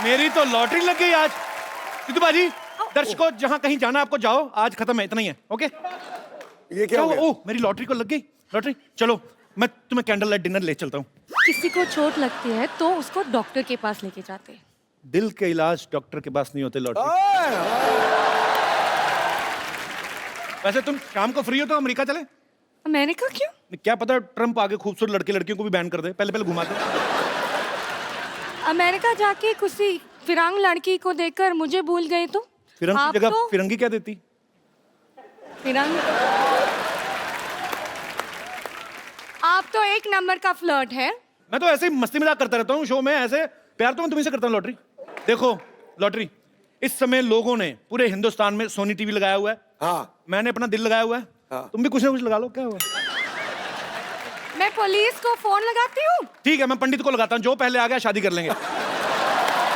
मेरी तो लॉटरी लग गई आज। सिद्धू बाजी, दर्शकों जहां कहीं जाना आपको जाओ, आज खत्म है, इतना ही है। ओके, ये क्या हो गया? ओह मेरी लॉटरी को लग गई लॉटरी। चलो मैं तुम्हें कैंडल लाइट डिनर ले चलता हूँ। किसी को चोट लगती है तो उसको डॉक्टर के पास लेके जाते हैं। दिल के इलाज डॉक्टर के पास नहीं होते लॉटरी। ओए, वैसे तुम शाम को फ्री हो तो अमेरिका चले? अमेरिका क्यों? क्या पता ट्रम्प आगे खूबसूरत लड़के लड़कियों को भी बैन कर दे। पहले पहले घुमाते। अमेरिका जाके किसी फिरंग लड़की को देखकर मुझे भूल गए तो? फिरंग आप की जगह तो फिरंगी क्या देती? फिरंग। आप तो एक नंबर का फ्लर्ट है। मैं तो ऐसे ही मस्ती मजाक करता रहता हूँ शो में। ऐसे प्यार तो मैं तुम्ही से करता हूँ लॉटरी। देखो लॉटरी, इस समय लोगों ने पूरे हिंदुस्तान में सोनी टीवी लगाया हुआ है। हाँ मैंने अपना दिल लगाया हुआ है। हाँ। तुम भी कुछ ना कुछ लगा लो। क्या हुआ? मैं पुलिस को फोन लगाती हूँ। ठीक है, मैं पंडित को लगाता हूँ। जो पहले आ गया शादी कर लेंगे।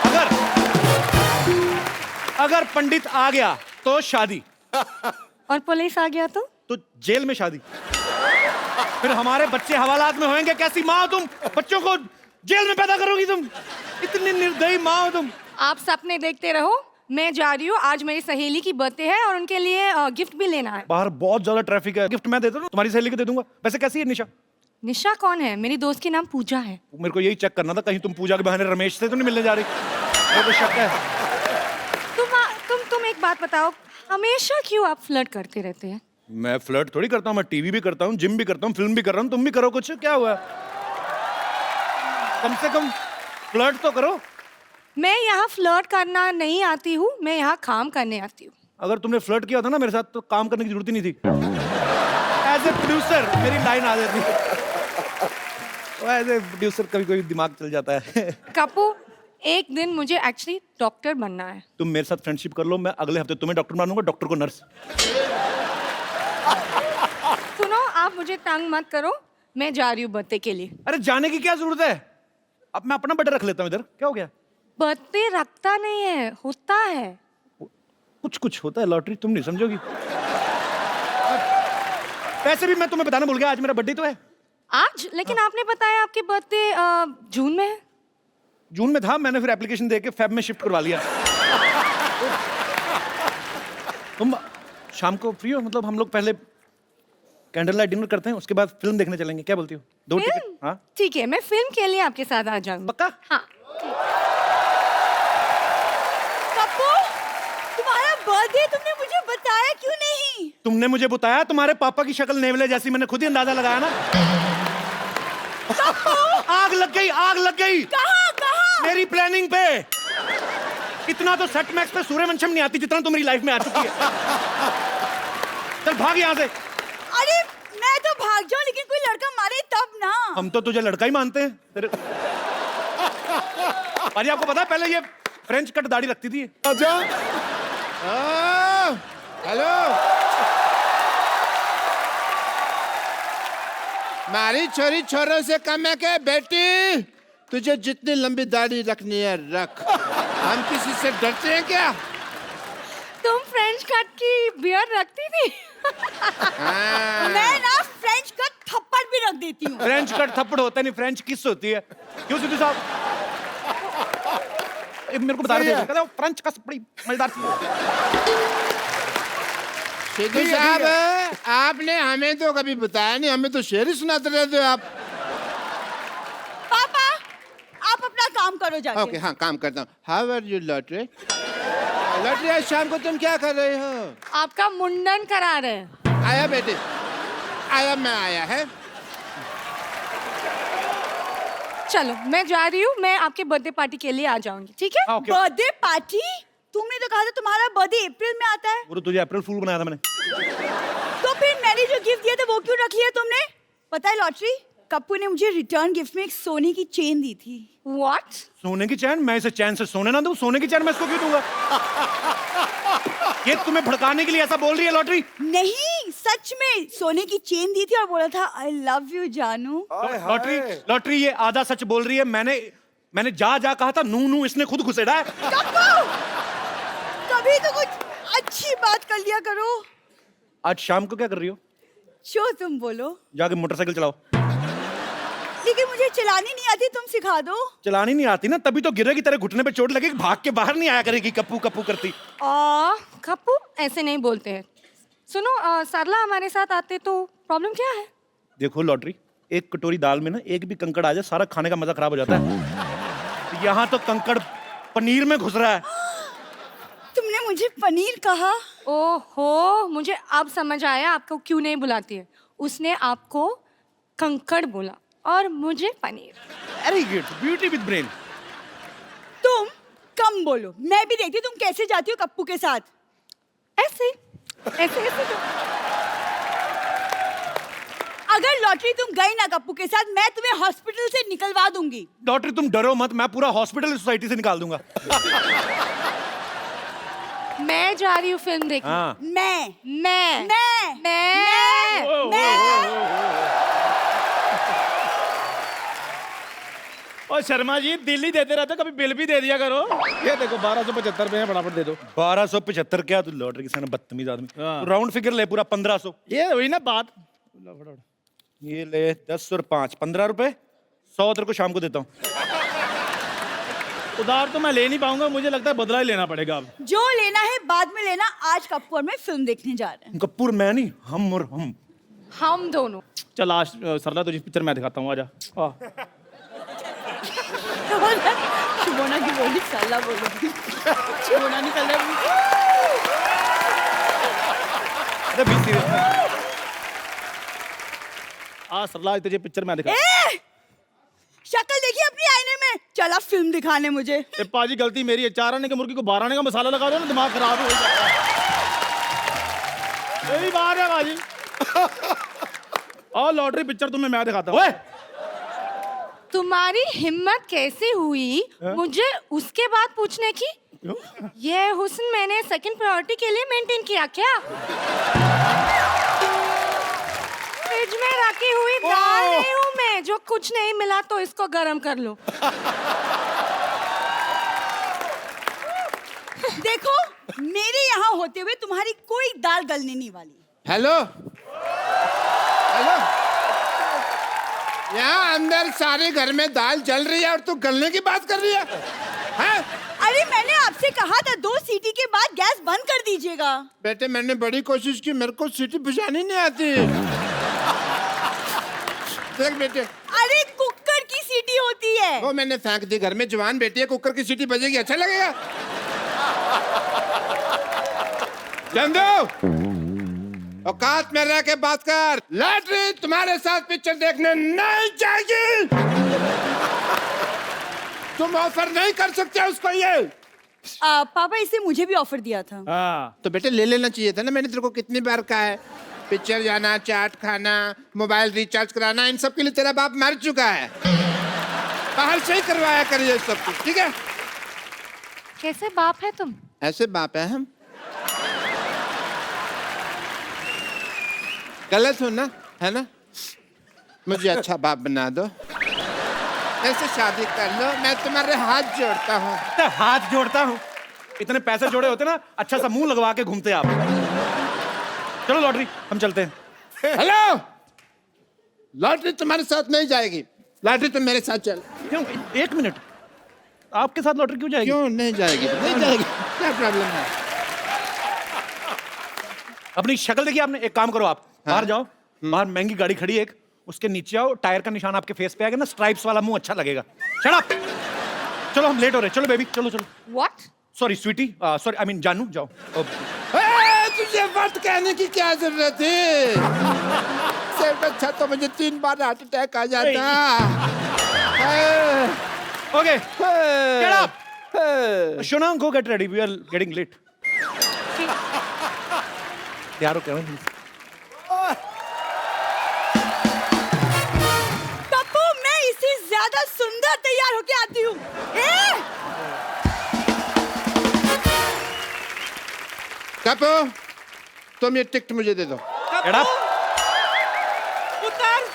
अगर अगर पंडित आ गया तो शादी, और पुलिस आ गया तो जेल में शादी। फिर हमारे बच्चे हवालात में होंगे। कैसी माँ हो तुम? बच्चों को जेल में पैदा करोगी तुम? इतनी निर्दयी माँ हो तुम। आप सपने देखते रहो, मैं जा रही हूँ। आज मेरी सहेली की बर्थडे है और उनके लिए गिफ्ट भी लेना है। बाहर बहुत ज्यादा ट्रैफिक है। गिफ्ट मैं देता हूँ, तुम्हारी सहेली को दे दूंगा। वैसे कैसी है निशा? निशा कौन है? मेरी दोस्त की नाम पूजा है। मेरे को यही चेक करना था, कहीं तुम पूजा के बहाने रमेश से तो नहीं मिलने जा रही? मेरे को शक है। तुम एक बात बताओ, हमेशा क्यों आप फ्लर्ट करते रहते हैं? मैं फ्लर्ट थोड़ी करता हूँ। मैं टीवी भी करता हूँ, जिम भी करता हूँ, फिल्म भी कर रहा हूँ। तुम भी करो कुछ। क्या हुआ? कम से कम फ्लर्ट तो करो। मैं यहाँ फ्लर्ट करना नहीं आती हूँ, मैं यहाँ काम करने आती हूँ। अगर तुमने फ्लर्ट किया होता ना मेरे साथ तो काम करने की जरूरत ही नहीं थी। एज ए प्रोड्यूसर मेरी लाइन आ जाती। एज ए प्रोड्यूसर कभी कभी दिमाग चल जाता है। कपू, एक दिन मुझे एक्चुअली डॉक्टर बनना है। तुम मेरे साथ फ्रेंडशिप कर लो, मैं अगले हफ्ते तुम्हें डॉक्टर मानूंगा, डॉक्टर को नर्स। सुनो, आप मुझे तंग मत करो, मैं जा रही हूँ बर्थडे के लिए। अरे जाने की क्या जरूरत है? अब मैं अपना बर्थडे रख लेता हूँ इधर। क्या हो गया? बर्थडे रखता नहीं है, होता है। कुछ कुछ होता है लॉटरी, तुम नहीं समझोगी। वैसे भी मैं तुम्हें बताना भूल गया, आज मेरा बर्थडे तो है। आज? लेकिन आपने बताया आपके बर्थडे जून में है। जून में था, मैंने फिर एप्लीकेशन दे के फेब में शिफ्ट करवा लिया। तुम शाम को फ्री हो? मतलब हम लोग पहले कैंडल लाइट डिनर करते हैं, उसके बाद फिल्म देखने चलेंगे। क्या बोलती हो? 2 टिकट? फिल्म? हाँ ठीक है, मैं फिल्म के लिए आपके साथ आ जाऊंगी। पक्का? हाँ। कप्पू, तुम्हारा बर्थडे तुमने मुझे बताया क्यों नहीं? तुमने मुझे बताया, तुम्हारे पापा की शक्ल नेवले जैसी, मैंने खुद ही अंदाजा लगाया ना। आग लग गई, आग लग गई। कहाँ कहाँ? मेरी प्लानिंग पे। इतना तो सेट मैक्स पे सूर्यवंशम नहीं आती जितना तो मेरी लाइफ में आ चुकी है। चल भाग यहाँ से। अरे मैं तो भाग जाऊं, लेकिन कोई लड़का मारे तब ना। हम तो तुझे लड़का ही मानते हैं तेरे। अरे आपको पता है पहले ये फ्रेंच कट दाढ़ी रखती थी। आजा। हेलो, मारी छोरी छोरों से कम है क्या बेटी? तुझे जितनी लंबी दाढ़ी रखनी है रख। हम किसी से डरते हैं क्या? तुम फ्रेंच कट की बियर्ड रखती थी? मैं ना फ्रेंच का थप्पड़ भी रख देती हूँ। फ्रेंच कट थप्पड़ होता नहीं, फ्रेंच किस होती है। क्यों सिद्धू साहब? मेरे को बता रहे थे, कहते हो फ्रेंच कस बड़ी मजेदार चीज है। सिद्धू साहब, आपने हमें तो कभी बताया नहीं, हमें तो शेर ही सुनाते रहते हो आप। पापा, आप अपना काम करो जाके। ओके, हाँ काम करता हूँ। How are you lottery? Lottery, आज शाम को तुम क्या कर रहे हो? आपका मुंडन करा रहे हैं। आया बेटे, आया, मैं आया है। चलो मैं जा रही हूँ, मैं आपके बर्थडे पार्टी के लिए आ जाऊंगी, ठीक है? ओके। Birthday party? तुमने तो कहा था तुम्हारा बर्थडे अप्रैल में आता है। वो तो तुझे अप्रैल फूल बनाया था मैंने। तो फिर मैंने जो गिफ्ट दिया था वो क्यों रख लिया तुमने? पता है लॉटरी, कप्पू ने मुझे रिटर्न गिफ्ट में एक सोने की चेन दी थी। What? सोने की चैन? मैं इसे चैन से सोने ना दूं? सोने की चैन मैं इसको क्यों दूंगा? ये तुम्हें भड़काने के लिए ऐसा बोल रही है लॉटरी? नहीं, सच में सोने की चेन दी थी और बोला था आई लव यू जानू। लॉटरी, लॉटरी ये आधा सच बोल रही है। मैंने जा कहा था, नू नू इसने खुद घुसेड़ा है। कप्पू, कभी तो कुछ अच्छी बात कर लिया करो। आज शाम को क्या कर रही हो? जो तुम बोलो। जाके मोटरसाइकिल चलाओ। कहती कि मुझे चलानी नहीं आती, तुम सिखा दो। चलानी नहीं आती ना, तभी तो गिरेगी, तेरे घुटने पे चोट लगेगी, भाग के बाहर नहीं आया करेगी कप्पू कप्पू करती। कप्पू ऐसे नहीं बोलते हैं। सुनो सरला हमारे साथ आते तो प्रॉब्लम क्या है? देखो लॉटरी, एक कटोरी दाल में ना एक भी कंकड़ आ जाए, सारा खाने का मजा खराब हो जाता है। यहाँ तो कंकड़ पनीर में घुस रहा है। तुमने मुझे पनीर कहा? ओहो, मुझे अब समझ आया आपको क्यों नहीं बुलाती है। उसने आपको कंकड़ बोला और मुझे paneer. Very good, beauty with brain. तुम कम बोलो, मैं भी देखती तुम कैसे जाती हो कप्पू के साथ। ऐसे ऐसे ऐसे तो। अगर लॉटरी तुम गई ना कप्पू के साथ, मैं तुम्हें हॉस्पिटल से निकलवा दूंगी। लॉटरी तुम डरो मत, मैं पूरा हॉस्पिटल सोसाइटी से निकाल दूंगा। मैं जा रही हूँ फिल्म देखने। हाँ। मैं और शर्मा जी दिल ही देते रहते, कभी बिल भी दे दिया करो। ये देखो 1275 रुपए फटाफट दे दो। 1275 क्या? तू लॉटरी के सामने बदतमीज आदमी। राउंड फिगर ले पूरा 1500। ये हुई ना बात। ये ले 10 और 5 15 रुपए। 100 तेरे को शाम को देता हूँ। उधार तो मैं ले नहीं पाऊंगा, मुझे लगता है बदला ही लेना पड़ेगा अब। जो लेना है बाद में लेना, आज कप्पू और मैं फिल्म देखने जा रहे हैं। कपूर मैं नहीं, हम और हम दोनों। चल आज सरला तुझे पिक्चर मैं दिखाता हूँ, आजा। शुभोना की बोली साला बोलो। शुभोना निकल रहा अरे भी serious। आज सरला आज तुझे पिक्चर मैं दिखा। शक्ल देखी अपनी आईने में, चला फिल्म दिखाने मुझे। ए पाजी गलती मेरी है, 4 आने के मुर्गी को 12 आने का मसाला लगा दो ना, दिमाग खराब हो जाता है। यही बात है पाजी। और लॉटरी पिक्चर तुम्हें मैं दिखाता हूँ। तुम्हारी हिम्मत कैसे हुई मुझे उसके बाद पूछने की? ये हुस्न मैंने सेकंड प्रायोरिटी के लिए मेंटेन किया क्या? फ्रिज में रखी हुई दाल नहीं हूँ मैं, जो कुछ नहीं मिला तो इसको गरम कर लो। देखो, मेरे यहाँ होते हुए तुम्हारी कोई दाल गलने नहीं वाली। हेलो हेलो, यहाँ अंदर सारे घर में दाल जल रही है और तू गलने की बात कर रही है? हैं? अरे मैंने आपसे कहा था 2 सीटी के बाद गैस बंद कर दीजिएगा। बेटे मैंने बड़ी कोशिश की, मेरे को सीटी बुझानी नहीं आती। देख बेटे, अरे कुकर की सीटी होती है। वो मैंने फेंक दी, घर में जवान बेटी है, कुकर की सीटी बजेगी अच्छा लगेगा? चंदू, औकात में रह के बात कर। लॉटरी तुम्हारे साथ पिक्चर देखने नहीं जाएगी। तुम ऑफर नहीं कर सकते उसको ये। पापा इसे मुझे भी ऑफर दिया था। हाँ तो बेटे ले लेना चाहिए था ना, मैंने तेरे को कितनी बार कहा है, पिक्चर जाना, चाट खाना, मोबाइल रिचार्ज कराना, इन सब के लिए तेरा बाप मर चुका है। बाहर से ही करवाया करिए सब कुछ, ठीक है? कैसे बाप है तुम? ऐसे बाप है हम। गलत हो ना, है ना? मुझे अच्छा बाप बना दो, ऐसे शादी कर लो, मैं तुम्हारे हाथ जोड़ता हूँ। हाथ जोड़ता हूँ? इतने पैसे जोड़े होते ना, अच्छा सा मुंह लगवा के घूमते आप। चलो लॉटरी, हम चलते हैं। हेलो, लॉटरी तुम्हारे साथ नहीं जाएगी। लॉटरी तुम मेरे साथ चल। क्यों? 1 मिनट, आपके साथ लॉटरी क्यों जाएगी? क्यों नहीं जाएगी? नहीं जाएगी, क्या प्रॉब्लम है? अपनी शक्ल देखिए आपने। एक काम करो, आप बाहर जाओ, बाहर महंगी गाड़ी खड़ी है एक, उसके नीचे आओ, टायर का निशान आपके फेस पे आएगा ना, स्ट्राइप्स वाला मुंह अच्छा लगेगा। Shut up. चलो हम लेट हो रहे हैं, चलो बेबी, चलो चलो। What? Sorry sweetie, sorry I mean जानू, जाओ। तुझे वक्त कहने की क्या जरूरत है? सिर्फ अच्छा तो मुझे 3 बार हार्ट अटैक आ जाता। Okay, get up. शोना, go get ready, we are getting late. यार हो क्या? पप्पू, मैं इससे ज्यादा सुंदर तैयार होके आती हूँ। कपू, तुम ये टिकट मुझे दे दो। Get up. उतर,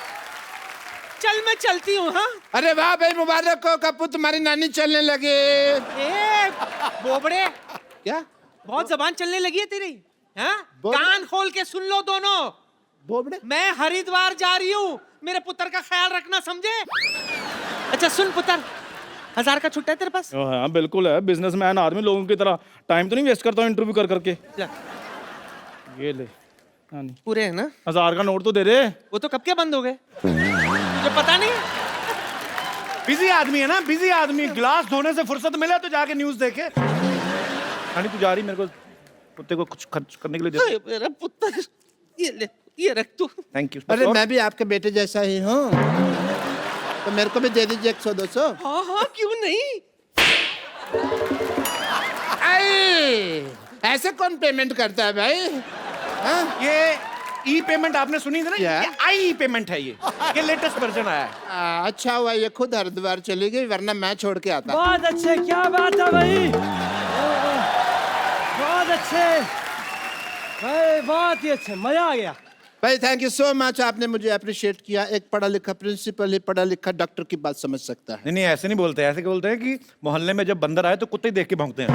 चल मैं चलती हूँ। हाँ अरे वाह भाई, मुबारक हो कपू, तुम्हारी नानी चलने लगे। ए बोबड़े, क्या? बहुत जबान चलने लगी है तेरी। हाँ बोबड़े? कान खोल के सुन लो दोनों। बोबड़े? मैं हरिद्वार जा रही हूँ, मेरे पुत्र का ख्याल रखना, समझे? अच्छा सुन पुत्र, 1000 का छुट्टा है तेरे पास? हाँ बिल्कुल है, बिजनेसमैन आदमी, लोगों की तरह टाइम तो नहीं वेस्ट करता हूँ इंटरव्यू कर करके। ले, ये ले। हाँ नहीं, पूरे है ना? 1000 का नोट तो दे दे। वो तो कब के बंद हो गए, मुझे पता नहीं है। बिजी आदमी है ना, बिजी आदमी, गिलास धोने से फुर्सत मिले तो जाके न्यूज देखे। रानी तू जा रही, मेरे को कुत्ते को कुछ खर्च करने के लिए दे। अरे मेरा पुत्र, ये ले, ये रख तू। Thank you. अरे मैं भी आपके बेटे जैसा ही हूँ, तो मेरे को भी दे दीजिए 100-200। हाँ हाँ क्यों नहीं। ऐसे कौन पेमेंट करता है भाई? हाँ? ये ई पेमेंट आपने सुनी थी ना, क्या? ये आई पेमेंट है, ये लेटेस्ट वर्जन आया है। अच्छा हुआ ये खुद हरिद्वार चली गई, वरना मैं छोड़ के आता। बहुत अच्छे, क्या बात है भाई, बहुत अच्छे भाई, बहुत ही अच्छे, मजा आ गया भाई। थैंक यू सो मच, आपने मुझे अप्रिशिएट किया। एक पढ़ा लिखा प्रिंसिपल ही पढ़ा लिखा डॉक्टर की बात समझ सकता है। नहीं नहीं, ऐसे नहीं बोलते, ऐसे बोलते हैं कि मोहल्ले में जब बंदर आए तो कुत्ते ही देख के भौंकते हैं।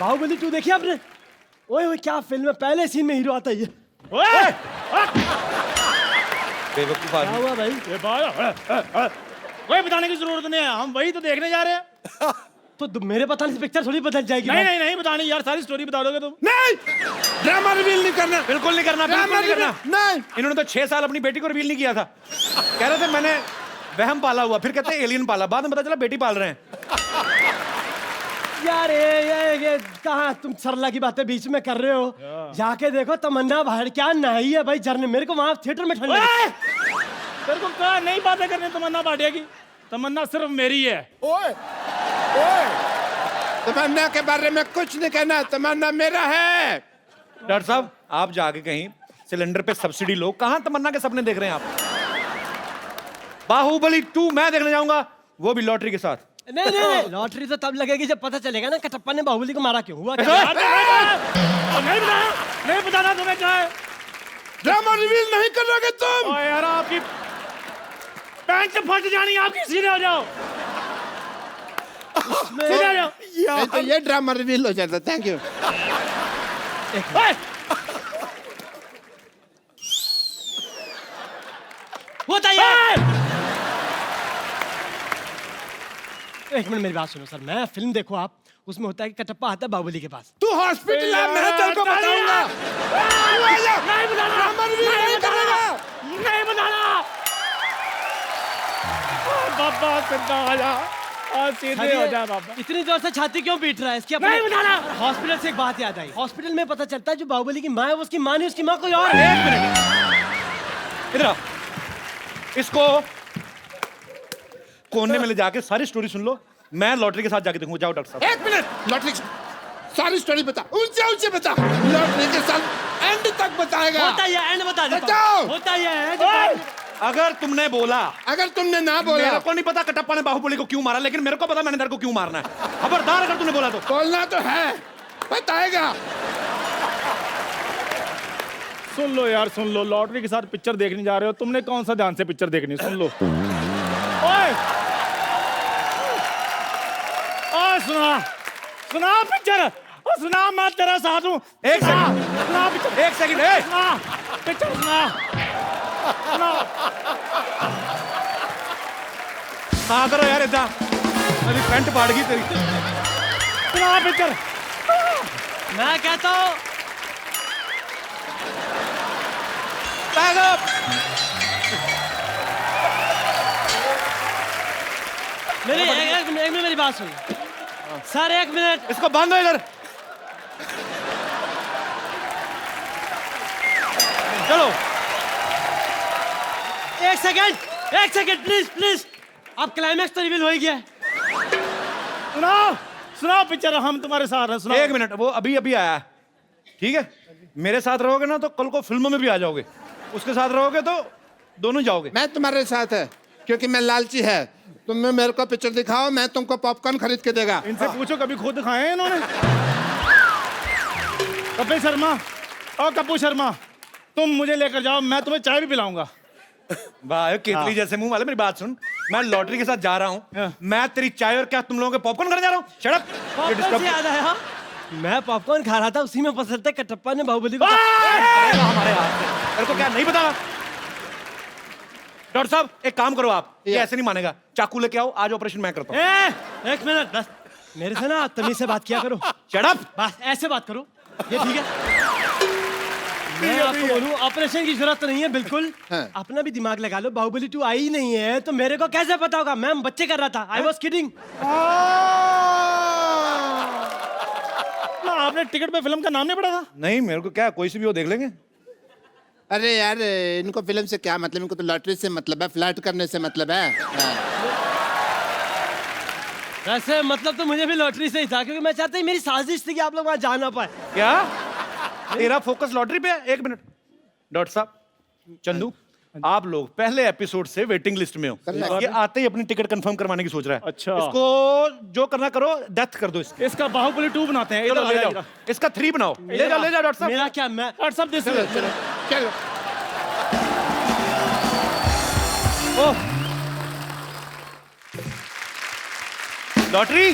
बाहुबली 2 देखी आपने? ओए ओए क्या फिल्म है, पहले सीन में हीरो आता है ये। ओए! बेवकूफ क्या आदमी। हुआ भाई? ये बात कोई बताने की जरूरत नहीं है, हम वही तो देखने जा रहे हैं। तो मेरे बताने से पिक्चर थोड़ी बदल जाएगी। नहीं नहीं नहीं बतानी यार, सारी स्टोरी बता दोगे तुम। नहीं, ड्रामा रिवील नहीं करना, बिल्कुल नहीं करना, बिल्कुल नहीं करना। नहीं। इन्होंने तो 6 साल अपनी बेटी को रिवील नहीं किया था। कह रहे थे मैंने वहम पाला हुआ, फिर कहते हैं एलियन पाला, बाद में पता चला बेटी पाल रहे हैं। यार ये कहाँ तुम सरला की बातें बीच में कर रहे हो? जाके देखो तमन्ना बाहर क्या नहाई है भाई झरने, मेरे को वहां थिएटर में ठंड लगी। तेरे को कहा नहीं बातें करनी तमन्ना भाटिया की, तमन्ना सिर्फ मेरी है। ओए, ओए, तमन्ना के बारे में कुछ नहीं कहना, तमन्ना मेरा है। डॉक्टर साहब आप जाके कहीं सिलेंडर पे सब्सिडी लो, कहाँ तमन्ना के सपने देख रहे हैं आप? बाहुबली 2 मैं देखने जाऊंगा, वो भी लॉटरी के साथ। नहीं नहीं नहीं, लॉटरी तो तब लगेगी जब पता चलेगा ना कटप्पा ने बाहुबली को मारा क्यों। हुआ क्या? यार, नहीं बताना, नहीं बताना तुम्हें क्या है। ड्रामा रिवील नहीं करोगे तुम? ओ यार आपकी पैंट फट जानी, आपकी सीधे हो जाओ, सीधे हो जाओ। नहीं तो ये ड्रामा रिवील हो जाता। Thank you. होता है। एक मिनट मेरी बात सुनो सर, मैं फिल्म देखो आप, उसमें होता है कि कटप्पा आता है बाहुबली के पास। तू हॉस्पिटल है, मैं तेरे को बताऊंगा। नहीं बताना, ड्रामा रिवील नहीं करेगा। नहीं बताना। बाबा सीधा हो जा, और सीधे हो जा बाबा। इतनी जोर से छाती क्यों पीट रहा है इसकी? नहीं बताना। हॉस्पिटल से एक बात याद आई, हॉस्पिटल में पता चलता है जो बाहुबली की माँ है वो उसकी माँ नहीं, उसकी माँ कोई और है। एक मिनट इधर आओ, इसको कोने में ले जाके सारी स्टोरी सुन लो, मैं लॉटरी के साथ जाके देखूंगा। जाओ डॉक्टर साहब। एक मिनट, लॉटरी सारी स्टोरी बता, ऊंचे ऊंचे बता। लॉटरी के साथ एंड तक बताएगा। होता है एंड बता देता बताओ। हूँ। होता है अगर तुमने बोला, अगर तुमने ना बोला, मेरे को नहीं पता कटप्पा ने बाहुबली को क्यों मारा, लेकिन मेरे को पता मैंने तेरे को क्यों मारना है। खबरदार अगर तूने बोला तो। बोलना तो है, बताएगा। सुन लो यार, सुन लो, लॉटरी के साथ पिक्चर देखने जा रहे हो, तुमने कौन सा ध्यान से पिक्चर देखनी, सुन लो। ओए ओए सुना, सुना पिक्चर, सुना, मैं तेरा साथ हूँ। एक सेकंड, सुना पिक्चर, एक सेकंड, ए! सुना पिक्चर, सुना सुना। हाँ करो यार, इतना मेरी पैंट फाड़ गई तेरी। सुना पिक्चर। मैं कहता हूँ बैग अप। एक मिनट मेरी बात सुन सर, एक मिनट। इसको बांधो इधर। चलो एक सेकंड प्लीज प्लीज। अब क्लाइमैक्स तो रिवील हो ही गया है। सुनाओ सुनाओ पिक्चर, हम तुम्हारे साथ हैं। सुनाओ। एक मिनट, वो अभी अभी आया है, ठीक है? मेरे साथ रहोगे ना तो कल को फिल्मों में भी आ जाओगे, उसके साथ रहोगे तो दोनों जाओगे। मैं तुम्हारे साथ है क्योंकि मैं लालची है। तुम मेरे को पिक्चर दिखाओ, मैं तुमको पॉपकॉर्न खरीद के देगा। इनसे पूछो कभी खुद खाए इन्होंने। कपिल शर्मा और कपूर शर्मा, तुम मुझे लेकर जाओ, मैं तुम्हें चाय भी पिलाऊंगा। वाह केतली जैसे मुंह वाले, मेरी बात सुन, मैं लॉटरी के साथ जा रहा हूँ, हाँ। मैं तेरी चाय और क्या तुम लोगों के पॉपकॉर्न करने जा रहा हूँ। Shut up. पॉपकॉर्न से याद आया, मैं पॉपकॉर्न खा रहा था, उसी में फंसलते कटप्पा ने बाहुबली को हमारे हाथ से मेरे को क्या नहीं पता। डॉक्टर साहब एक काम करो आप, ये ऐसे नहीं मानेगा, चाकू लेके आओ, आज ऑपरेशन मैं करता हूँ। एक मिनट बस, मेरे से ना तमीज से बात किया करो। Shut up. बस ऐसे बात करो, ये ठीक है। मैं आपको बोलूं ऑपरेशन की जरूरत तो नहीं है बिल्कुल। हाँ। अपना भी दिमाग लगा लो, बाहुबली 2 आई नहीं है तो मेरे को कैसे पता होगा? मैं बच्चे कर रहा था, आई वॉज किडिंग। आपने टिकट पे फिल्म का नाम नहीं पढ़ा था? नहीं मेरे को क्या, कोई सी भी हो देख लेंगे। अरे यार इनको फिल्म से क्या मतलब, इनको तो लॉटरी से मतलब है, फ्लर्ट करने से मतलब है। हाँ। वैसे मतलब तो मुझे भी लॉटरी से ही था, क्योंकि मैं चाहता ही मेरी साजिश थी कि आप लोग वहां जा ना पाए। क्या तेरा फोकस लॉटरी पे है? एक मिनट डॉक्टर साहब, चंदू आप लोग पहले एपिसोड से वेटिंग लिस्ट में हो, ये आते ही अपनी टिकट कंफर्म करवाने की सोच रहा है। अच्छा। इसको जो करना करो, डेथ कर दो इसकी। इसका बाहुबली 2 बनाते हैं। चलो इधर ले आ जाओ, जाओ। इसका 3 बनाओ। ले जाओ डॉक्टर साहब। मेरा क्या, मैं डॉक्टर साहब दिस चलो चलो चलो। ओह लॉटरी।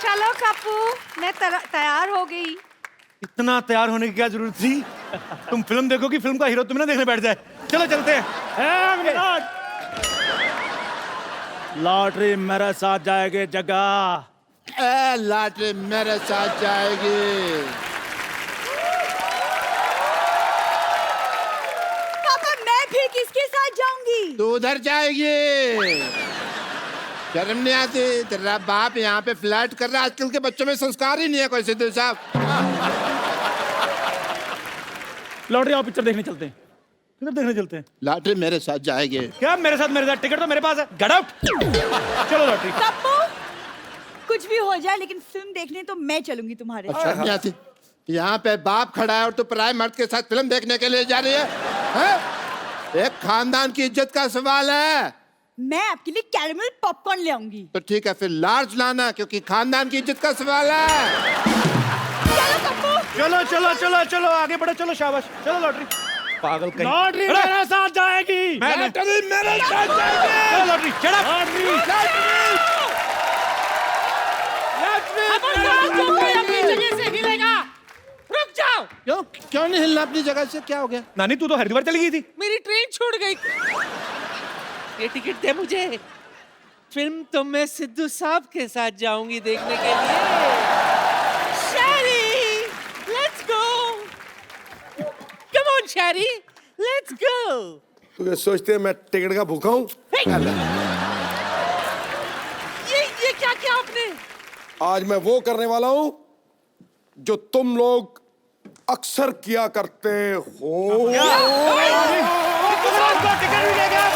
चलो कप्पू, मैं तैयार हो गई। इतना तैयार होने की क्या जरूरत थी? तुम फिल्म देखोगी, फिल्म का हीरो तुम्हें ना देखने बैठ जाए। चलो चलते हैं। लॉटरी मेरे साथ जाएगी जगह। लॉटरी मेरे साथ जाएगी। पापा मैं फिर किसके साथ जाऊंगी? तू उधर जाएगी। शर्म नहीं आती? तेरा बाप यहाँ पे फ्लर्ट कर रहा है। आजकल के बच्चों में संस्कार ही नहीं है कोई। सिद्धू साहब लॉटरी आओ पिक्चर देखने चलते हैं। किधर देखने चलते हैं? लॉटरी मेरे साथ जाएगी। क्या मेरे साथ टिकट तो मेरे पास है। Get out. चलो लॉटरी। कप्पू कुछ भी हो जाए लेकिन फिल्म देखने तो मैं चलूंगी तुम्हारे साथ। शर्म नहीं आती? यहाँ पे बाप खड़ा है और तू पराये मर्द के साथ फिल्म देखने के लिए जा रही है, हैं? एक खानदान की इज्जत का सवाल है। मैं आपके लिए कैरेमल पॉपकॉर्न ले आऊंगी। तो ठीक है फिर लार्ज लाना, क्योंकि खानदान की इज्जत का सवाल है। चलो कप्पू। चलो चलो चलो चलो आगे बढ़ो। चलो शाबाश। चलो लॉटरी। पागल कहीं। लॉटरी मेरे साथ जाएगी। लॉटरी मेरे साथ जाएगी। चलो लॉटरी। Shut up. अपनी जगह से हिलेगा। रुक जाओ। क्यों नहीं हिलना अपनी जगह से? क्या हो गया? नानी तू तो हरिद्वार चली गई थी। मेरी ट्रेन छूट गई। ये टिकट दे मुझे। फिल्म तो मैं सिद्धू साहब के साथ जाऊंगी देखने के लिए। Sherry, let's go. Come on Sherry, let's go. तो ये सोचते हैं मैं टिकट का भूखा हूँ? ये क्या किया आपने? आज मैं वो करने वाला हूँ जो तुम लोग अक्सर किया करते हो। टिकट भी ले गया।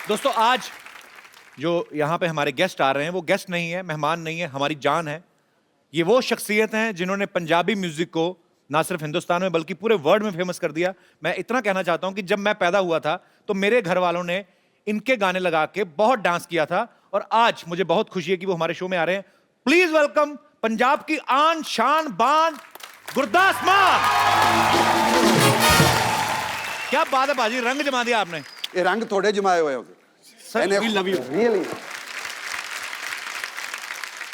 दोस्तों आज जो यहाँ पे हमारे गेस्ट आ रहे हैं वो गेस्ट नहीं है, मेहमान नहीं है, हमारी जान है। ये वो शख्सियत हैं जिन्होंने पंजाबी म्यूजिक को ना सिर्फ हिंदुस्तान में बल्कि पूरे वर्ल्ड में फेमस कर दिया। मैं इतना कहना चाहता हूं कि जब मैं पैदा हुआ था तो मेरे घर वालों ने इनके गाने लगा के बहुत डांस किया था और आज मुझे बहुत खुशी है कि वो हमारे शो में आ रहे हैं। प्लीज वेलकम पंजाब की आन शान बान गुरदास मान। क्या बात है बाजी, रंग जमा दिया आपने। ये रंग थोड़े जमाए हुए हो रियली।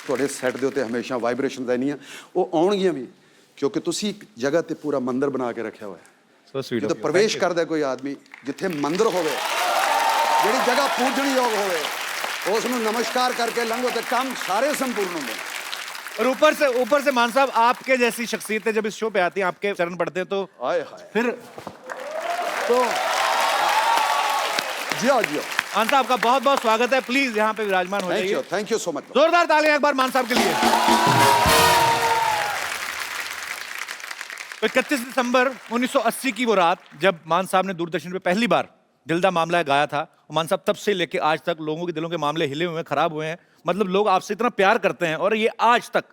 ਤੁਹਾਡੇ ਸੈੱਟ ਦੇ ਉੱਤੇ ਹਮੇਸ਼ਾ ਵਾਈਬ੍ਰੇਸ਼ਨ ਰਹਿਣੀ ਆ, ਉਹ ਆਉਣਗੀਆਂ ਵੀ ਕਿਉਂਕਿ ਤੁਸੀਂ ਇੱਕ ਜਗ੍ਹਾ ਤੇ ਪੂਰਾ ਮੰਦਿਰ ਬਣਾ ਕੇ ਰੱਖਿਆ ਹੋਇਆ ਹੈ। So sweet of ਜਦੋਂ you. ਪ੍ਰਵੇਸ਼ ਕਰਦਾ ਕੋਈ ਆਦਮੀ ਜਿੱਥੇ ਮੰਦਿਰ ਹੋਵੇ, ਜਿਹੜੀ ਜਗ੍ਹਾ ਪੂਜਣਯੋਗ ਹੋਵੇ, ਉਸ ਨੂੰ ਨਮਸਕਾਰ ਕਰਕੇ ਲੰਘੋ ਤੇ ਕੰਮ ਸਾਰੇ ਸੰਪੂर्ण ਹੁੰਦੇ ਨੇ। और ऊपर से मान साहब आपके जैसी शख्सियतें जब इस शो पे आती हैं, आपके चरण पड़ते हैं तो ਹਾਏ ਹਾਏ। फिर तो जियो जियो। मान साहब का बहुत बहुत स्वागत है। प्लीज यहाँ पे विराजमान हो जाइए। Thank you so much. जोरदार तालियां एक बार मान साहब के लिए। तो 31 दिसंबर 1980 की वो रात जब मान साहब ने दूरदर्शन पे पहली बार दिल दा मामला गाया था, मान साहब तब से लेके आज तक लोगों के दिलों के मामले हिले हुए हैं, खराब हुए हैं। मतलब लोग आपसे इतना प्यार करते हैं और ये आज तक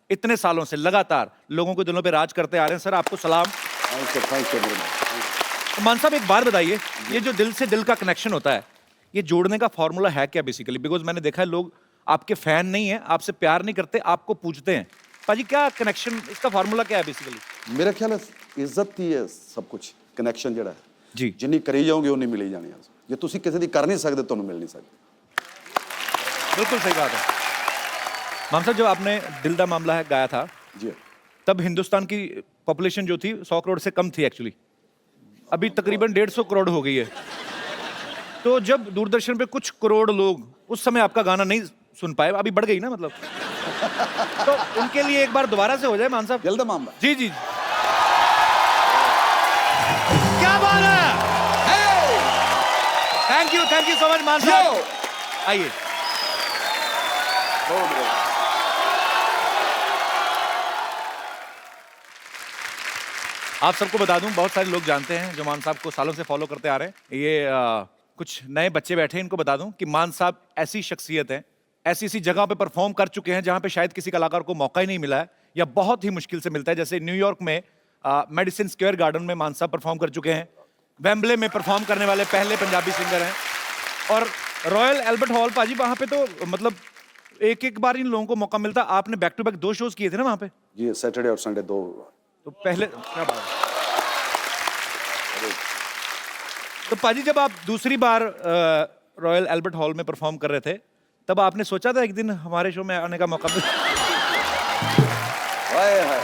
इतने सालों से लगातार लोगों के दिलों पे राज करते आ रहे हैं। सर आपको सलाम। थैंक यू तो मान साहब एक बात बताइए, ये जो दिल से दिल का कनेक्शन होता है ये जोड़ने का फॉर्मूला है क्या बेसिकली? बिकॉज मैंने देखा है लोग आपके फैन नहीं है, आपसे प्यार नहीं करते, आपको पूछते हैं। पाजी क्या कनेक्शन, इसका फॉर्मूला क्या है बेसिकली? मेरा ख्याल है इज्जत ही है सब कुछ, कनेक्शन ਜਿਹੜਾ ਹੈ जी ਜਿੰਨੀ ਕਰੀ ਜਾਓਗੇ ਉਨੀ ਮਿਲੀ ਜਾਣੀ ਹੈ। ਜੇ ਤੁਸੀਂ ਕਿਸੇ ਦੀ ਕਰ ਨਹੀਂ ਸਕਦੇ ਤੁਹਾਨੂੰ ਮਿਲ ਨਹੀਂ ਸਕਦੀ। बिल्कुल सही बात है। मान साहब, जब आपने दिल दा मामला है गाया था जी तब हिंदुस्तान की पॉपुलेशन जो थी 100 करोड़ से कम थी एक्चुअली। अभी तकरीबन 150 करोड़ हो गई है। तो जब दूरदर्शन पे कुछ करोड़ लोग उस समय आपका गाना नहीं सुन पाए, अभी बढ़ गई ना मतलब, तो उनके लिए एक बार दोबारा से हो जाए मान साहब। ਦਿਲ ਦਾ ਮਾਮਲਾ जी जी क्या बात है। थैंक यू सो मच मान साहब। आइए। आप सबको बता दूं, बहुत सारे लोग जानते हैं जो मान साहब को सालों से फॉलो करते आ रहे हैं। ये कुछ नए बच्चे बैठे हैं, इनको बता दूं कि मान साहब ऐसी शख्सियत है, ऐसी जगह पे परफॉर्म कर चुके हैं जहां पे शायद किसी कलाकार को मौका ही नहीं मिला है या बहुत ही मुश्किल से मिलता है। जैसे न्यूयॉर्क में मेडिसिन स्क्वायर गार्डन में मान साहब परफॉर्म कर चुके हैं, वेम्बले में परफॉर्म करने वाले पहले पंजाबी सिंगर हैं, और रॉयल एल्बर्ट हॉल पाजी वहां पे तो मतलब एक बार इन लोगों को मौका मिलता। आपने बैक टू बैक 2 शोज किए थे ना वहां पे? ये सैटरडे और संडे 2। तो पहले क्या बात है। तो पाजी जब आप दूसरी बार रॉयल एल्बर्ट हॉल में परफॉर्म कर रहे थे तब आपने सोचा था एक दिन हमारे शो में आने का मौका मिले? हाय हाय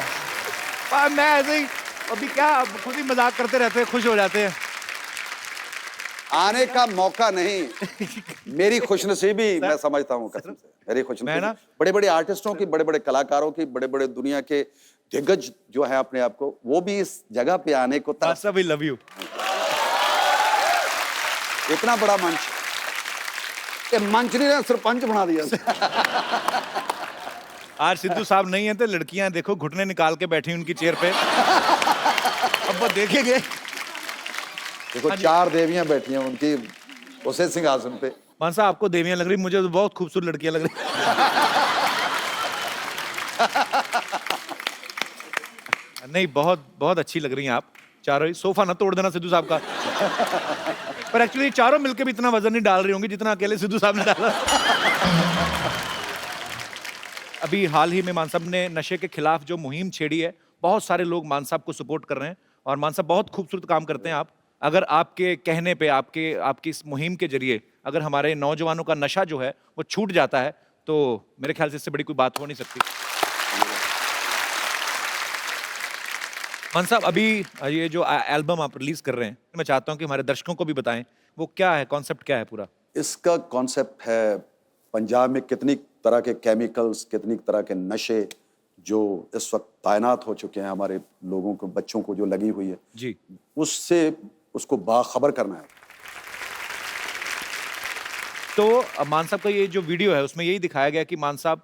मैं ऐसे ही अभी क्या खुद ही मजाक करते रहते हैं, खुश हो जाते हैं। आने का मौका नहीं, मेरी खुशनसीबी मैं समझता हूँ कसम से, मेरी मैं खुशनसीबी। ना- बड़े बड़े आर्टिस्टों की, बड़े बड़े कलाकारों की, बड़े बड़े दुनिया के दिग्गज जो है अपने आप को, वो भी इस जगह पे आने को तरस, सब लव यू। इतना बड़ा मंच, ये मंच नहीं ना सरपंच बना दिया। आज सिद्धू साहब नहीं है तो लड़कियां देखो घुटने निकाल के बैठी उनकी चेयर पे। अब वो देखेंगे। देखो 4 देवियां बैठी हैं उनकी उसे सिंहासन पे। मान साहब आपको देवियां लग रही, मुझे तो बहुत खूबसूरत लड़कियां लग रही। नहीं, बहुत बहुत अच्छी लग रही हैं आप चारों ही। सोफा ना तोड़ देना सिद्धू साहब का। पर एक्चुअली चारों मिलकर भी इतना वजन नहीं डाल रही होंगी जितना अकेले सिद्धू साहब ने डाला। अभी हाल ही में मान साहब ने नशे के खिलाफ जो मुहिम छेड़ी है, बहुत सारे लोग मान साहब को सपोर्ट कर रहे हैं और मान साहब बहुत खूबसूरत काम करते हैं आप। अगर आपके कहने पे, आपकी इस मुहिम के जरिए अगर हमारे नौजवानों का नशा जो है वो छूट जाता है तो मेरे ख्याल से इससे बड़ी कोई बात हो नहीं सकती। मान साहब अभी ये जो एल्बम आप रिलीज कर रहे हैं, मैं चाहता हूं कि हमारे दर्शकों को भी बताएं वो क्या है, कॉन्सेप्ट क्या है पूरा? इसका कॉन्सेप्ट है पंजाब में कितनी तरह के केमिकल्स, कितनी तरह के नशे जो इस वक्त तैनात हो चुके हैं हमारे लोगों को, बच्चों को जो लगी हुई है, जी, उससे उसको बाखबर करना है। तो मान साहब का ये जो वीडियो है उसमें यही दिखाया गया कि मान साहब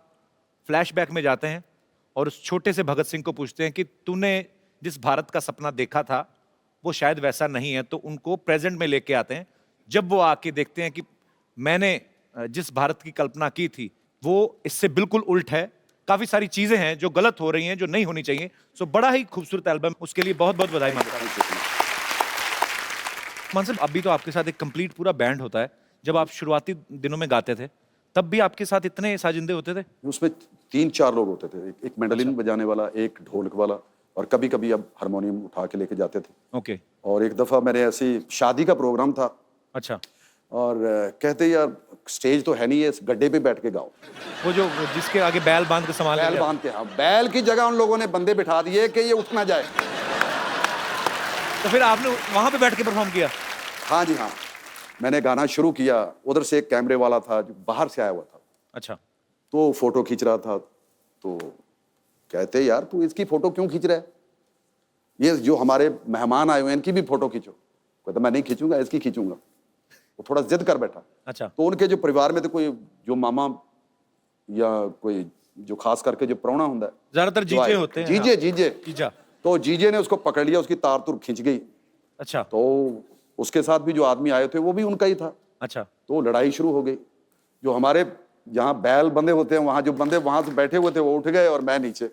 फ्लैशबैक में जाते हैं और उस छोटे से भगत सिंह को पूछते हैं कि तूने जिस भारत का सपना देखा था वो शायद वैसा नहीं है, तो उनको प्रेजेंट में लेके आते हैं। जब वो आके देखते हैं कि मैंने जिस भारत की कल्पना की थी वो इससे बिल्कुल उल्ट है, काफी सारी चीजें हैं जो गलत हो रही हैं, जो नहीं होनी चाहिए। सो बड़ा ही खूबसूरत एल्बम, उसके लिए बहुत बहुत बधाई मानता हूं। मान साहब अभी तो आपके साथ एक कंप्लीट पूरा बैंड होता है, जब आप शुरुआती दिनों में गाते थे तब भी आपके साथ इतने साजिंदे होते थे? उसमें 3-4 लोग होते थे, एक मैंडोलिन बजाने वाला, एक ढोलक वाला, और कभी कभी अब हारमोनियम उठा के लेके जाते थे। ओके। और एक दफा मेरे ऐसी शादी का प्रोग्राम था अच्छा। और कहते यार स्टेज तो है नहीं है, इस गड्ढे पे बैठ के गाओ। वो जो जिसके आगे बैल बांध के संभाल बैल बांध के, हाँ, बैल की जगह उन लोगों ने बंदे बिठा दिए कि ये उठ ना जाए। तो फिर आपने वहां पे बैठ के परफॉर्म किया? हाँ जी हाँ, मैंने गाना शुरू किया, उधर से एक कैमरे वाला था जो बाहर से आया हुआ था, अच्छा। तो फोटो खींच रहा था। तो कहते यार तू इसकी फोटो क्यों खींच रहा है, ये जो हमारे मेहमान आए हुए हैं इनकी भी फोटो खींचो। कहता मैं नहीं खींचूंगा, इसकी खींचूंगा। वो थोड़ा जिद कर बैठा। अच्छा। तो उनके जो परिवार में तो कोई जो मामा या कोई जो खास करके जो प्राहुणा होता है, ज्यादातर जीजे होते हैं। जीजे जीजे जीजा। तो जीजे ने उसको पकड़ लिया, उसकी तार तुर खींच गई। अच्छा। तो उसके साथ भी जो आदमी आए थे वो भी उनका ही था। अच्छा। तो लड़ाई शुरू हो गई। जो हमारे जहाँ बैल बंधे होते हैं वहां जो बंदे वहां से बैठे हुए थे वो उठ गए और मैं नीचे।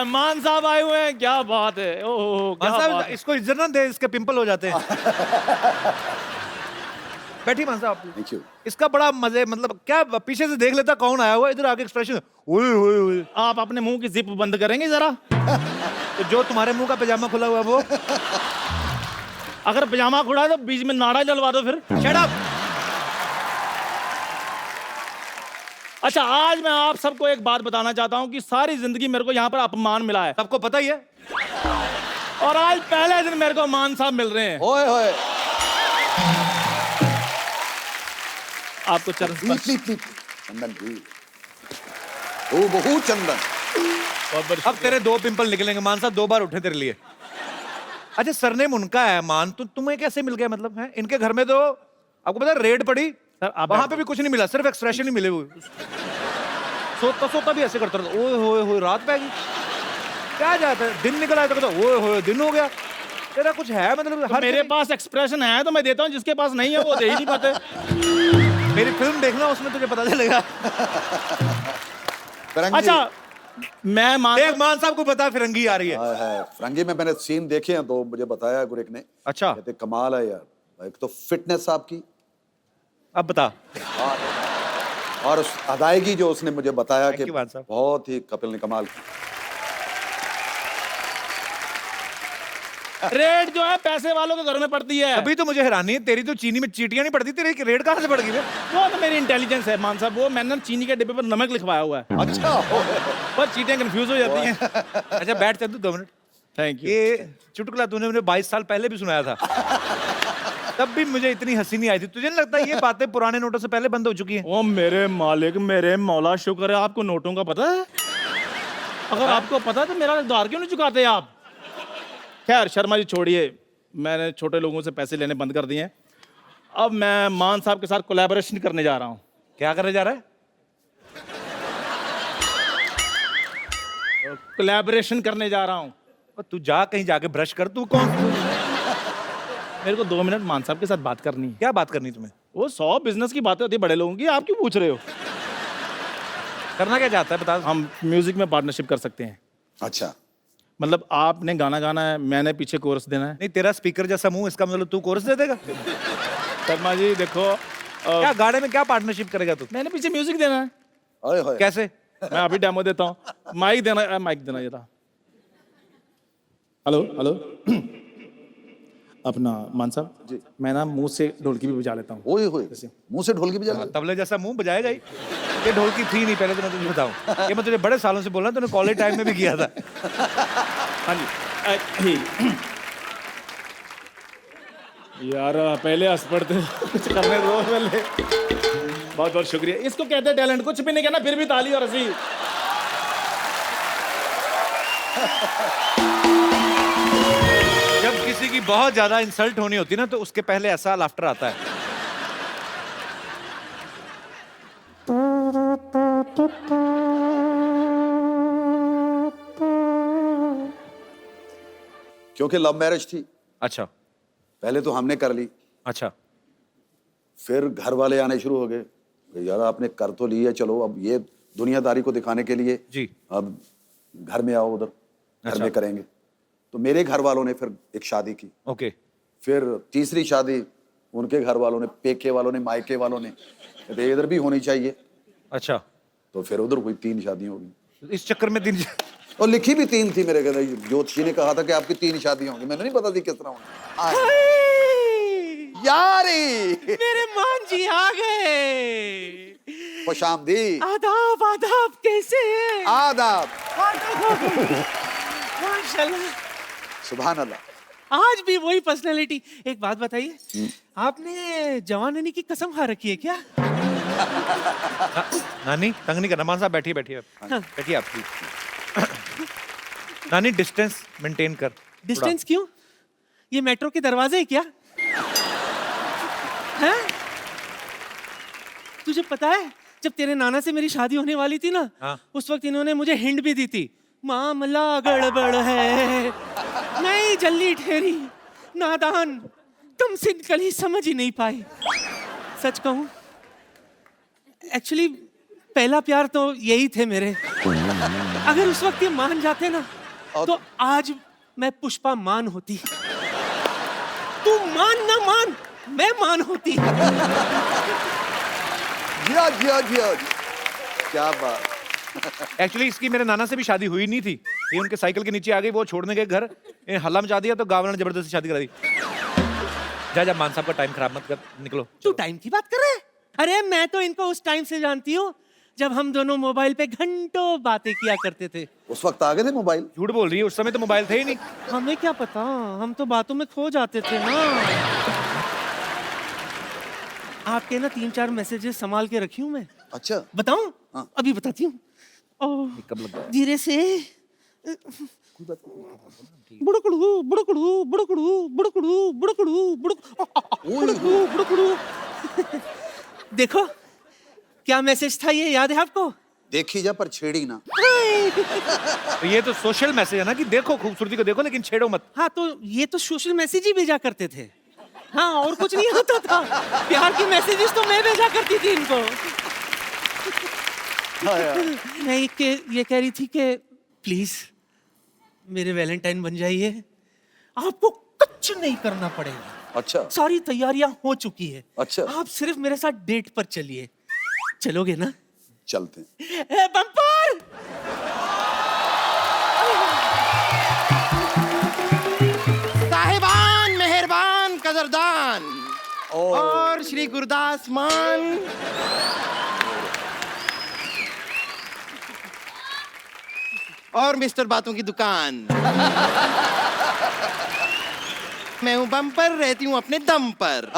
है, मान साहब आए हुए हैं, क्या बात है। ओह क्या मान साहब बात है। इसको इज्जत ना दे, इसके पिंपल हो जाते हैं। बैठी मान साहब आप। Thank you. इसका बड़ा मजे, मतलब क्या पीछे से देख लेता कौन आया हुआ है, इधर आके एक्सप्रेशन ओए ओए ओए। आप अपने मुंह की जिप बंद करेंगे जरा? तो जो तुम्हारे मुंह का पजामा खुला हुआ है वो अगर पजामा खुड़ा है तो बीच में नाड़ा डलवा दो फिर। Shut up. अच्छा, आज मैं आप सबको एक बात बताना चाहता हूँ कि सारी जिंदगी मेरे को यहाँ पर अपमान मिला है, सबको पता ही है। और आज पहले दिन मेरे को मान साहब मिल रहे हैं। ओए होए। आपको चरण स्पर्श। चंदन जी, ओ बहुत चंदन। बहुत बड़ी अब तेरे 2 पिंपल निकलेंगे मान साहब, 2 बार उठे तेरे लिए। अच्छा, सरनेम उनका है मान, तो तुम्हें कैसे मिल गया? मतलब है इनके घर में तो आपको पता है रेड पड़ी, सर, आप वहां पे भी कुछ नहीं मिला, सिर्फ एक्सप्रेशन ही मिले हुए। सोता सोता भी ऐसे करता था, ओए होए होए रात पै गई। क्या जाता है, दिन निकल आया तो कहता ओए होए दिन हो गया। तेरा कुछ है मतलब? तो मेरे पास एक्सप्रेशन है तो मैं देता हूँ, जिसके पास नहीं है वो दे ही नहीं पाते। मेरी फिल्म देखना, उसमें तुझे पता चलेगा। फिरंगी। अच्छा, मैं देख मान साहब को पता फिरंगी आ रही है। है फिरंगी में मैंने सीन देखे हैं तो मुझे बताया गुरिक ने। अच्छा, कहते कमाल है यार, एक तो फिटनेस आपकी, अब बता। और उस अदायगी जो उसने मुझे बताया कि you, मान साहब। बहुत ही कपिल ने कमाल की। रेड जो है पैसे वालों के घर में पड़ती है। अभी तो मुझे हैरानी है, तेरी तो चीनी में चीटियां नहीं पड़ती, तेरी रेड कहाँ से पड़ गई? वो तो मेरी इंटेलिजेंस है मान साहब, वो मैंने चीनी के डिब्बे पर नमक लिखवाया हुआ है, अच्छा। पर चीटियां कंफ्यूज हो जाती हैं। अच्छा बैठ चंदू 2 मिनट। Thank you. ये चुटकुला तूने मुझे 22 साल पहले भी सुनाया था, तब भी मुझे इतनी हंसी नहीं आई थी। तुझे नहीं लगता ये बातें पुराने नोटों से पहले बंद हो चुकी हैं? ओ मेरे मालिक, मेरे मौला, शुक्र है आपको नोटों का पता है। अगर आपको पता है तो मेरा उधार क्यों नहीं चुकाते आप? खैर शर्मा जी छोड़िए, मैंने छोटे लोगों से पैसे लेने बंद कर दिए हैं। अब मैं मान साहब के साथ कोलैबोरेशन करने जा रहा हूँ। क्या करने जा रहा है? कोलैबोरेशन करने जा रहा हूँ। और तू जा कहीं जाके ब्रश कर। तू कौन? मेरे को 2 मिनट मान साहब के साथ बात करनी है। क्या बात करनी तुम्हें? वो 100 बिजनेस की बातें होती है बड़े लोगों की, आप क्यों पूछ रहे हो? करना क्या चाहता है बता। हम म्यूजिक में पार्टनरशिप कर सकते हैं। अच्छा, मतलब आपने गाना गाना है, मैंने पीछे कोरस देना है। नहीं, तेरा स्पीकर जैसा मुंह, इसका मतलब तू कोरस दे देगा? शर्मा जी देखो, क्या गाने में क्या पार्टनरशिप करेगा तू? मैंने पीछे म्यूजिक देना है। ओए होए। कैसे? मैं अभी डेमो देता हूँ। माइक देना जरा। Hello hello. अपना मान साहब जी, मैं ना मुंह से ढोलकी भी बजा लेता हूँ। ओए होए, मुंह से ढोलकी बजा ले। तबले जैसा मुंह बजाएगा ही। ये ढोलकी थी नहीं पहले, तो मैं तुझे बताऊं, ये मैं तुझे बड़े सालों से बोल रहा हूं, तूने कॉलेज टाइम में भी किया था। हाँ जी। यार पहले हंस पड़ते, कुछ करने दो पहले। बहुत बहुत शुक्रिया। इसको कहते हैं टैलेंट। कुछ भी नहीं कहना फिर भी ताली और हंसी। जब किसी की बहुत ज्यादा इंसल्ट होनी होती है ना, तो उसके पहले ऐसा लाफ्टर आता है। क्योंकि लव मैरिज थी, अच्छा पहले तो हमने कर ली, अच्छा। फिर घर वाले आने शुरू हो गए कि यार आपने कर तो ली है, चलो अब ये दुनियादारी को दिखाने के लिए जी। अब घर में आओ, उधर घर अच्छा। में करेंगे। तो मेरे घर वालों ने फिर एक शादी की, ओके। फिर तीसरी शादी उनके घर वालों ने, पेके वालों ने, मायके वालों ने, कहते इधर भी होनी चाहिए। अच्छा, तो फिर उधर हुई, 3 शादियां हो गई। इस चक्कर में 3 और लिखी भी 3 थी मेरे घर। ज्योतिषी ने कहा था कि आपकी 3 शादियां होंगी, मैंने नहीं पता थी किस तरह होंगी। यारी मेरे मान जी आ गए। खुशामदी। आदाब आदाब, कैसे हैं? आदाब। माशाल्लाह, सुभान अल्लाह। आज भी वही पर्सनालिटी। एक बात बताइए, आपने जवानी की कसम खा रखी है क्या? नानी तंग नहीं करना। मान साहब बैठिए बैठिए बैठिए आप प्लीज। नानी डिस्टेंस मेंटेन कर। डिस्टेंस क्यों? ये मेट्रो के दरवाजे है क्या? हैं? तुझे पता है जब तेरे नाना से मेरी शादी होने वाली थी ना, हाँ। उस वक्त इन्होंने मुझे हिंट भी दी थी, मामला गड़बड़ है। नहीं जल्दी ठहरी, नादान, तुम सिंपल ही समझ ही नहीं पाए। सच कहूं, एक्चुअली पहला प्यार तो यही थे मेरे। अगर उस वक्त ये मान जाते ना तो आज मैं पुष्पा मान होती। तू मान ना मान, मैं मान होती। जिया जिया जिया, क्या बात। एक्चुअली इसकी मेरे नाना से भी शादी हुई नहीं थी, ये उनके साइकिल के नीचे आ गई, वो छोड़ने गए घर, ये हल्ला मचा दिया तो गाँव ने जबरदस्ती शादी करा दी। जा मान साहब का टाइम खराब मत कर, निकलो। तू टाइम की बात कर रहा है? अरे मैं तो इनको उस टाइम से जानती हूँ जब हम दोनों मोबाइल पे घंटों बातें किया करते थे। उस वक्त आ गए थे मोबाइल? झूठ बोल रही है, उस समय तो मोबाइल थे ही नहीं। हमें क्या पता, हम तो बातों में खो जाते थे ना। आपके ना 3-4 मैसेजेस संभाल के रखी हूँ मैं। अच्छा, बताऊं? हाँ। अभी बताती हूँ। कब लग गया? धीरे से। बुड़कड़ू बुड़कड़ू बुड़कड़ू बुड़कड़ू बुड़कड़ू बुड़कड़ू बुड़कड़ू। देखो क्या मैसेज था, ये याद है आपको? देखी जा पर छेड़ी ना। तो ये तो सोशल मैसेज है ना कि देखो खूबसूरती को देखो लेकिन छेड़ो मत। हाँ तो ये तो सोशल मैसेज ही भेजा करते थे। हाँ और कुछ नहीं होता था। प्यार की मैसेजेस तो मैं भेजा करती थी इनको। मैं ये कह रही थी कि प्लीज मेरे वैलेंटाइन बन जाइए, आपको कुछ नहीं करना पड़ेगा। अच्छा, सारी तैयारियां हो चुकी है। अच्छा। आप सिर्फ मेरे साथ डेट पर चलिए। चलोगे ना? चलते हैं। बम्पर। साहिबान, मेहरबान, कदरदान और श्री गुरदास मान। और मिस्टर बातों की दुकान। मैं हूं बम्पर, रहती हूं अपने दम पर।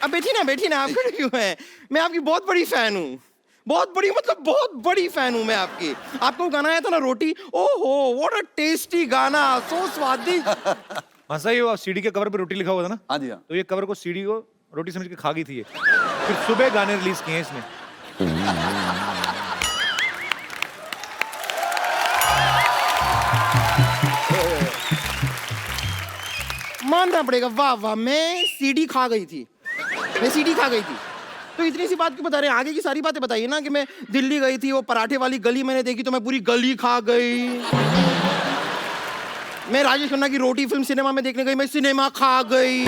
अब बैठी ना, आप खड़े क्यों हैं? मैं आपकी बहुत बड़ी फैन हूँ, बहुत बड़ी, मतलब बहुत बड़ी फैन हूँ मैं आपकी। आपको गाना आया था ना रोटी, ओहो व्हाट अ टेस्टी गाना, सो स्वादिष्ट। हाँ सही हो, सीडी के कवर पे रोटी लिखा हुआ था ना। हाँ जी हाँ। तो ये कवर को सीडी को रोटी समझ के खा गई थी ये, फिर सुबह गाने रिलीज किए हैं इसने। मानना पड़ेगा, वाह वाह, मैं सीडी खा गई थी। तो इतनी सी बात क्यों बता रहे हैं? आगे की सारी बातें बताइए ना। कि मैं दिल्ली गई थी, वो पराठे वाली गली मैंने देखी तो मैं पूरी गली खा गई। मैं राजेश खन्ना की रोटी फिल्म सिनेमा में देखने गई, मैं सिनेमा खा गई।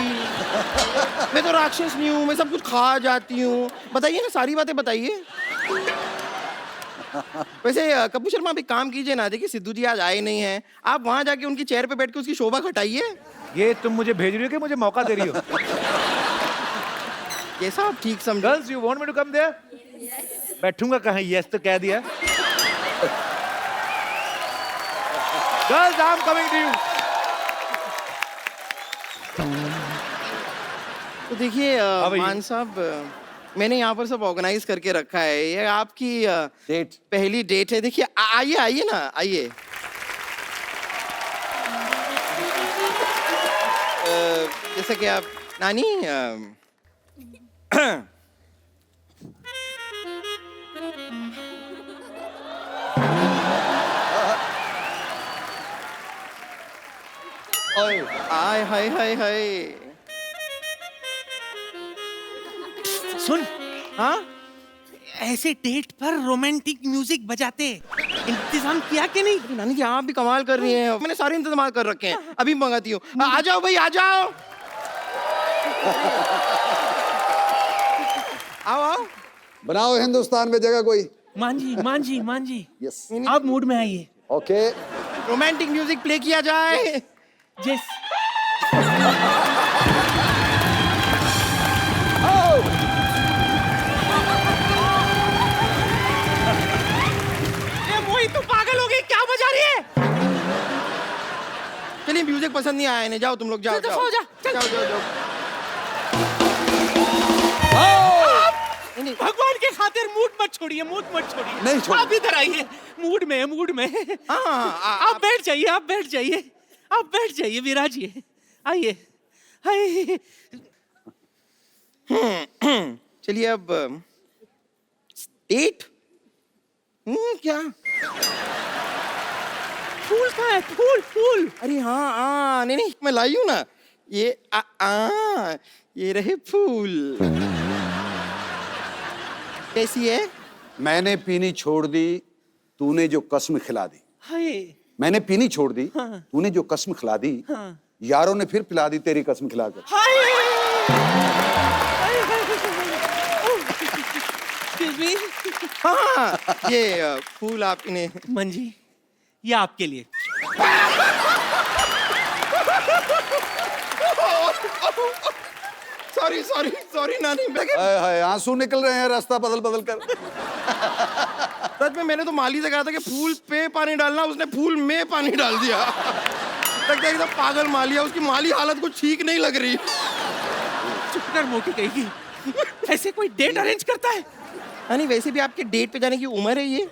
मैं तो राक्षस नहीं हूँ, मैं सब कुछ खा जाती हूँ। बताइए ना, सारी बातें बताइए। वैसे कपूर शर्मा आप एक काम कीजिए ना, देखिए सिद्धू जी आज आए नहीं हैं, आप वहां जाके उनकी चेयर पे बैठ के उसकी शोभा घटाइए। ये तुम मुझे भेज रही हो कि मुझे मौका दे रही हो? कैसा आप ठीक समझो। Girls you want me to come there? बैठूंगा कहाँ? यस तो कह दिया। Girls I am coming to you. तो देखिए भाई। मान साहब, मैंने यहाँ पर सब ऑर्गेनाइज करके रखा है। ये आपकी डेट, पहली डेट है। देखिए आइए आइए ना, आइए। जैसा कि आप नानी आय हाय हाय हाय। सुन, हाँ ऐसे डेट पर रोमांटिक म्यूजिक बजाते इंतजाम किया कि नहीं? नानी जी आप भी कमाल कर रही हैं। मैंने सारे इंतजाम कर रखे हैं, अभी मंगाती हूँ। आ जाओ भाई, आ जाओ। आओ आओ। बनाओ हिंदुस्तान में जगह कोई। मान जी यस, आप मूड में आइए। ओके। रोमांटिक म्यूजिक प्ले किया जाए। जिस वही तो पागल हो गई, क्या बजा रही है? चलिए, म्यूजिक पसंद नहीं आया इन्हें, जाओ तुम लोग, जाओ चल, जाओ सो जा, चल। जाओ जाओ जाओ। नहीं, भगवान के खातिर मूड मत छोड़िए, मूड मत छोड़िए। नहीं छोड़। आप इधर आइए, मूड में हाँ, आप बैठ जाइए, आप बैठ जाइए, विराजिए। आइए आइए। चलिए अब डेट। क्या? फूल कहाँ है? फूल। अरे हाँ, नहीं मैं लाई हूँ ना, ये ये रहे फूल। कैसी है? मैंने पीनी छोड़ दी, तूने जो कसम खिला दी। हाय मैंने पीनी छोड़ दी, तूने जो कसम खिला दी, यारों ने फिर पिला दी तेरी कसम खिलाकर। हाय एक्सक्यूज मी। हाँ, ये फूल आप इन्हें। मंजी, ये आपके लिए। सॉरी सॉरी सॉरी नानी, मैं हाय हाय, आंसू निकल रहे हैं रास्ता बदल बदल कर। सच में मैंने तो माली से कहा था कि फूल पे पानी डालना, उसने फूल में पानी डाल दिया। लगता है एकदम पागल माली है, उसकी माली हालत कुछ ठीक नहीं लग रही। चुप कर मोटी कहेगी। ऐसे कोई डेट अरेंज करता है? नहीं, वैसे भी आपके डेट पे जाने की उम्र है ये।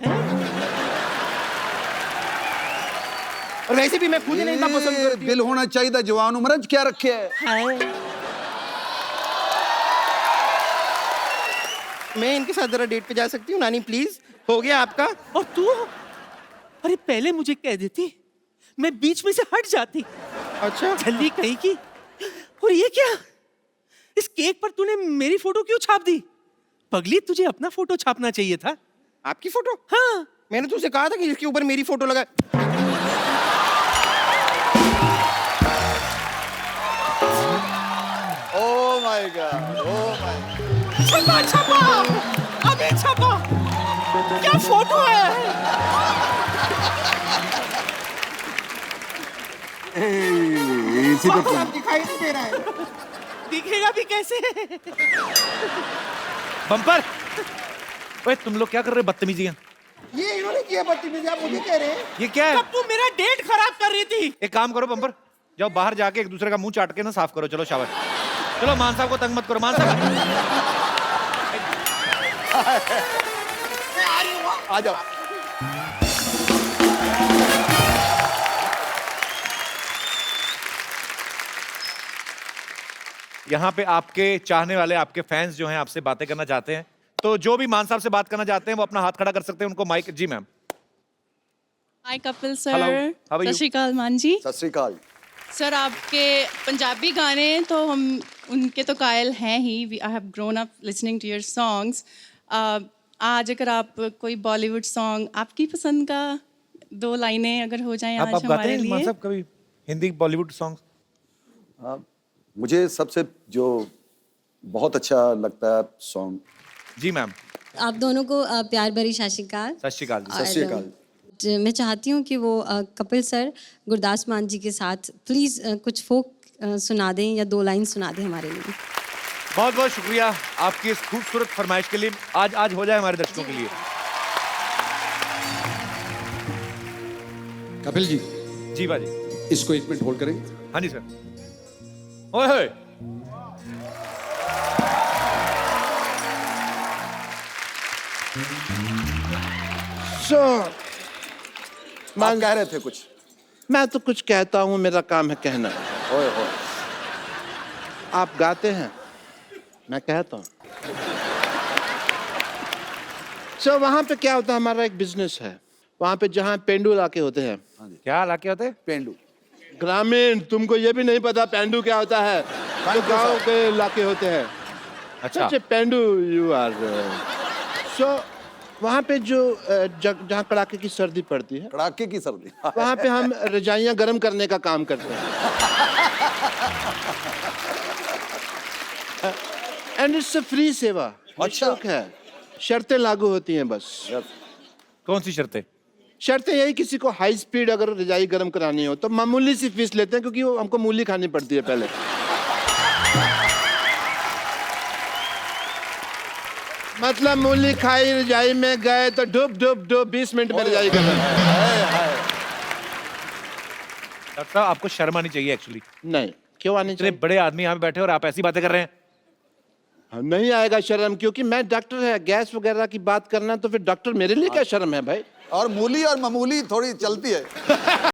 और वैसे भी मैं खुद ही नहीं इतना पसंद ये करती दिल होना चाहिए था, जवान उम्र क्या रखे है। मैं इनके साथ जरा डेट पे जा सकती हूँ नानी प्लीज? हो गया आपका? और तू? अरे पहले मुझे कह देती, मैं बीच में से हट जाती। अच्छा, जल्दी कहीं की। और ये क्या, इस केक पर तूने मेरी फोटो क्यों छाप दी? पगली, तुझे अपना फोटो छापना चाहिए था। आपकी फोटो? हाँ, मैंने तुझसे कहा था कि इसके ऊपर मेरी फोटो लगा। Oh my God, oh my God. छपा छपा, अबे छपा। क्या फोटो है? इसी पे आप दिखाई नहीं दे रहा है। दिखेगा भी कैसे? बम्पर, ओए तुम लोग क्या कर रहे हो? बदतमीजियां। ये इन्होंने किया बदतमीजी, आप मुझे कह रहे हैं? ये क्या है? तब तू मेरा डेट खराब कर रही थी। एक काम करो बम्पर, जाओ बाहर जाके एक दूसरे का मुंह चाट के ना साफ करो। चलो शाबाश। चलो मान साहब को तंग मत करो। मान साहब आ जाओ। यहाँ पे आपके चाहने वाले, आपके फैंस जो हैं आपसे बातें करना चाहते हैं, तो जो भी मान साहब से बात करना चाहते हैं वो अपना हाथ खड़ा कर सकते हैं। उनको माइक। जी मैम। हाय कपिल Hello, सर, how are you? सत श्री अकाल मान जी। सत श्री अकाल। सर आपके पंजाबी गाने तो हम उनके तो कायल हैं ही। I have grown up listening to your songs. आज अगर आप कोई बॉलीवुड सॉन्ग आपकी पसंद का 2 लाइनें अगर हो जाएं आज आप गाते हमारे हैं मान लिए। साहब कभी हिंदी बॉलीवुड सॉन्ग? मुझे सबसे जो बहुत अच्छा लगता है सॉन्ग। जी मैम। आप दोनों को प्यार भरी सत श्री अकाल। सत श्री अकाल। सत श्री अकाल। मैं चाहती हूँ कि वो कपिल सर गुरदास मान जी के साथ प्लीज़ कुछ फोक सुना दें या 2 लाइन सुना दें हमारे लिए। बहुत बहुत शुक्रिया आपकी इस खूबसूरत फरमाइश के लिए। आज हो जाए हमारे दर्शकों के लिए। कपिल जी, जी बाजी। इसको 1 मिनट होल्ड करेंगे? हाँ जी सर। ओए होए। आप कह रहे थे कुछ? मैं तो कुछ कहता हूँ, मेरा काम है कहना। ओए होए। आप गाते हैं, मैं कहता हूँ। सो वहाँ पे क्या होता है, हमारा एक बिजनेस है वहाँ पे जहाँ पेंडू इलाके होते हैं। क्या इलाके होते हैं? पेंडू। ग्रामीण, तुमको ये भी नहीं पता पेंडू क्या होता है? तो गाँव के इलाके होते हैं। अच्छा। पेंडू यू आर। सो वहाँ पे जो जहाँ कड़ाके की सर्दी पड़ती है, कड़ाके की सर्दी, वहाँ पे हम रजाइयाँ गर्म करने का काम करते हैं। एंड इट्स अ फ्री सेवा। अच्छा। है, शर्तें लागू होती हैं बस। कौन सी शर्तें? शर्तें यही, किसी को हाई स्पीड अगर रजाई गर्म करानी हो तो मामूली सी फीस लेते हैं, क्योंकि वो हमको मूली खानी पड़ती है पहले। मतलब मूली खाई, रजाई में गए तो डुब डुब डुब 20 मिनट में रजाई गर्म। डॉक्टर साहब आपको शर्म आनी चाहिए एक्चुअली। नहीं, क्यों आनी इतने चाहिए? बड़े आदमी यहाँ पे बैठे और आप ऐसी बातें कर रहे हैं। नहीं आएगा शर्म, क्योंकि मैं डॉक्टर है। गैस वगैरह की बात करना तो फिर डॉक्टर मेरे लिए क्या शर्म है भाई? और मूली और मामूली थोड़ी चलती है।